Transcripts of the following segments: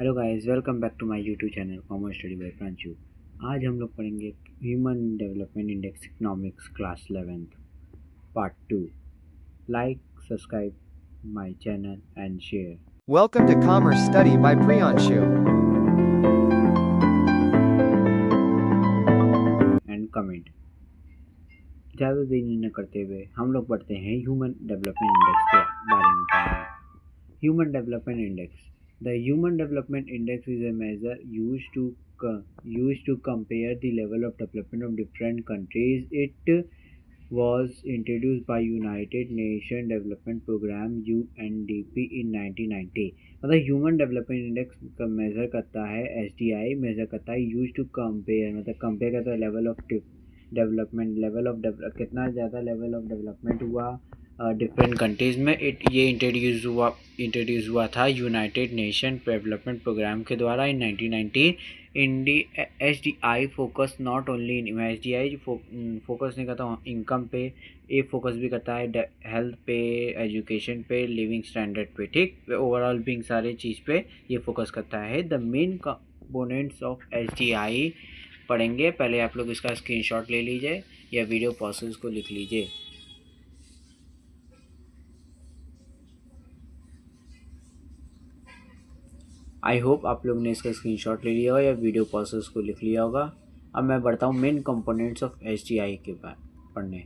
Hello guys, welcome back to my YouTube channel commerce study by Pranshu. आज हम लोग पढ़ेंगे human development index economics class 11th part 2। Like, subscribe my channel and share Welcome to Commerce Study by Priyanshu. And comment. ज़्यादा देरी न करते हुए हम लोग पढ़ते हैं ह्यूमन डेवलपमेंट इंडेक्स के बारे में पढ़ेंगे। Human Development Index. The Human Development Index is a measure used to compare the level of development of different countries. It was introduced by United Nations Development Program UNDP in 1990. मतलब human development index का measure करता है, SDI measure करता है use to compare, मतलब compare करता है level of development, कितना ज़्यादा लेवल ऑफ डेवलपमेंट हुआ डिफरेंट कंट्रीज़ में। ये इंट्रोड्यूस हुआ था यूनाइटेड नेशन डेवलपमेंट प्रोग्राम के द्वारा इन 1990। SDI focus not only in SDI focus नहीं करता इनकम पे, ये फोकस भी करता है हेल्थ पे, एजुकेशन पे, लिविंग स्टैंडर्ड पे, ठीक, ओवरऑल बिंग सारे चीज़ पे ये फोकस करता है। The main components of SDI पढ़ेंगे। पहले आप लोग इसका स्क्रीनशॉट ले लीजिए या वीडियो पॉसेस को लिख लीजिए। आई होप आप लोग ने इसका स्क्रीनशॉट ले लिया होगा या वीडियो प्रोसेस को लिख लिया होगा। अब मैं बढ़ता हूँ मेन कंपोनेंट्स ऑफ SDI के पढ़ने।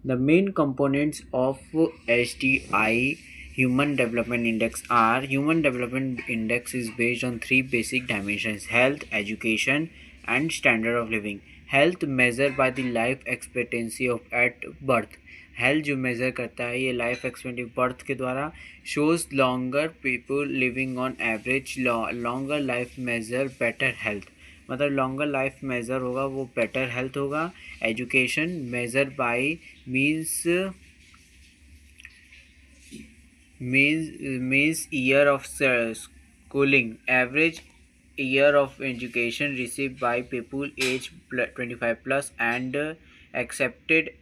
The main components of SDI Human Development Index are Human Development Index is based on three basic dimensions: health, education, and standard of living. Health measured by the life expectancy of at birth. Health जो measure करता है ये life expectancy birth के द्वारा shows longer people living on average longer life measure better health, मतलब longer life measure होगा वो better health होगा। Education measure by means year of schooling, average year of education received by people age 25 plus, and accepted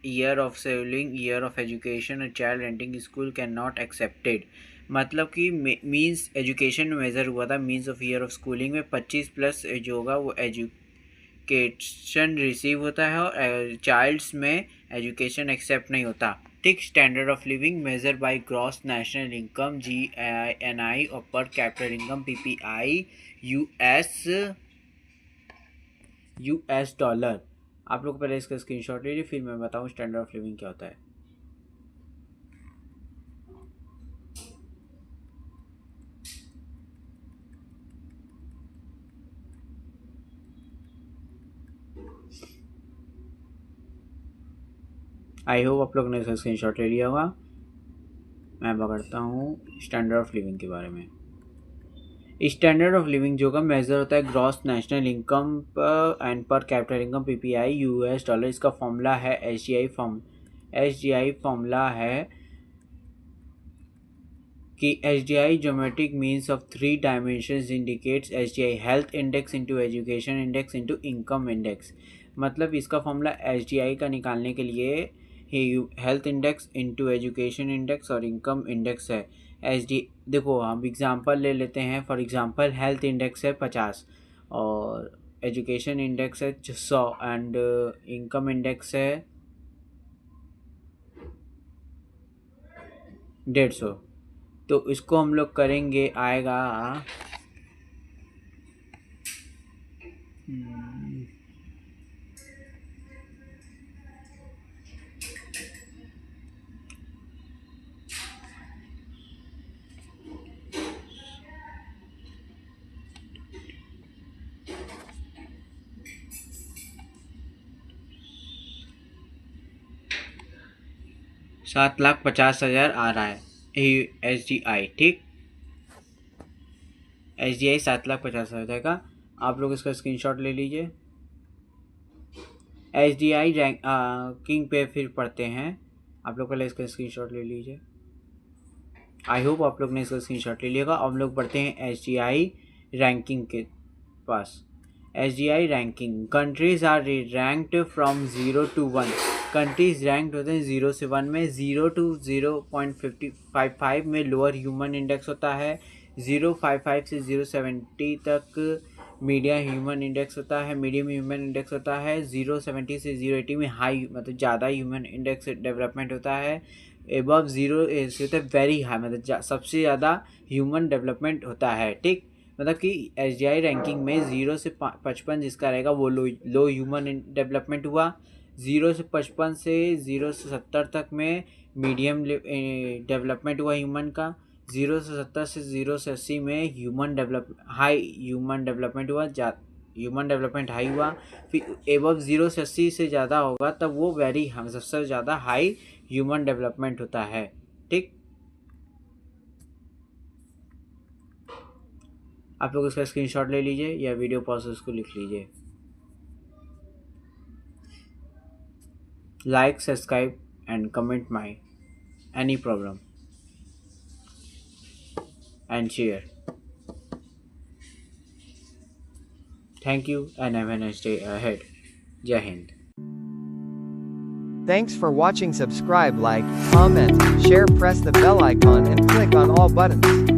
year of schooling, year of education a child entering school cannot accepted। मतलब कि means education measure हुआ था, means of year of schooling में 25 plus जो होगा वो education receive होता है, और चाइल्ड्स में एजुकेशन एक्सेप्ट नहीं होता, ठीक। Standard of living measure by gross national income GNI और पर capital income PPI US dollar. आप लोग पहले इसका स्क्रीनशॉट लीजिए, फिर मैं बताऊँ स्टैंडर्ड ऑफ लिविंग क्या होता है। आई होप आप लोग ने इसका स्क्रीनशॉट ले लिया होगा। मैं पकड़ता हूँ स्टैंडर्ड ऑफ लिविंग के बारे में। स्टैंडर्ड ऑफ लिविंग जो का मेजर होता है ग्रॉस नेशनल इनकम एंड पर capital income PPI US dollar. इसका फॉर्मूला है SDI फॉर्मूला है कि SDI geometric means of three dimensions indicates SDI health index into education index into income index. मतलब इसका फॉर्मूला SDI का निकालने के लिए health index into education index और इनकम इंडेक्स है। देखो हम एग्जांपल ले लेते हैं। फॉर एग्जांपल हेल्थ इंडेक्स है 50 और एजुकेशन इंडेक्स है 100 एंड इनकम इंडेक्स है 150। तो इसको हम लोग करेंगे, आएगा 7,50,000 आ रहा है SDI, ठीक। SDI 7,50,000 का। आप लोग इसका स्क्रीनशॉट ले लीजिए। SDI रैंकिंग पे फिर पढ़ते हैं। आप लोग पहले इसका स्क्रीनशॉट ले लीजिए। आई होप आप लोग ने इसका स्क्रीनशॉट ले लिया। हम लोग पढ़ते हैं SDI रैंकिंग के पास। SDI ranking, countries are ranked from 0 to 1। Countries ranked होते हैं 0 से 1 में। 0 to 0.55 में लोअर ह्यूमन इंडेक्स होता है, 055 से 070 तक मीडियम ह्यूमन इंडेक्स होता है, मीडियम ह्यूमन इंडेक्स होता है। 070 से 080 में हाई मतलब ज़्यादा ह्यूमन इंडेक्स डेवलपमेंट होता है। एबव 0 से होता है वेरी हाई मतलब सबसे ज़्यादा ह्यूमन डेवलपमेंट होता है। ठीक, मतलब कि SGI रैंकिंग में 0 से 55 जिसका रहेगा वो लो ह्यूमन डेवलपमेंट हुआ। 0 से 55 से 0 से 70 तक में मीडियम डेवलपमेंट हुआ ह्यूमन का। 0 से 70 से 0 से 80 में हाई ह्यूमन डेवलपमेंट हुआ, ह्यूमन डेवलपमेंट हाई हुआ। फिर एबव 0 से 80 से ज़्यादा होगा तब वो वेरी सबसे ज़्यादा हाई ह्यूमन डेवलपमेंट होता है। ठीक, आप लोग इसका स्क्रीनशॉट ले लीजिए या वीडियो पॉज उसको लिख लीजिए। Like, subscribe and comment my any problem and share. Thank you and have a nice day ahead. Jai Hind. Thanks for watching. Subscribe, like, comment, share, press the bell icon and click on all buttons.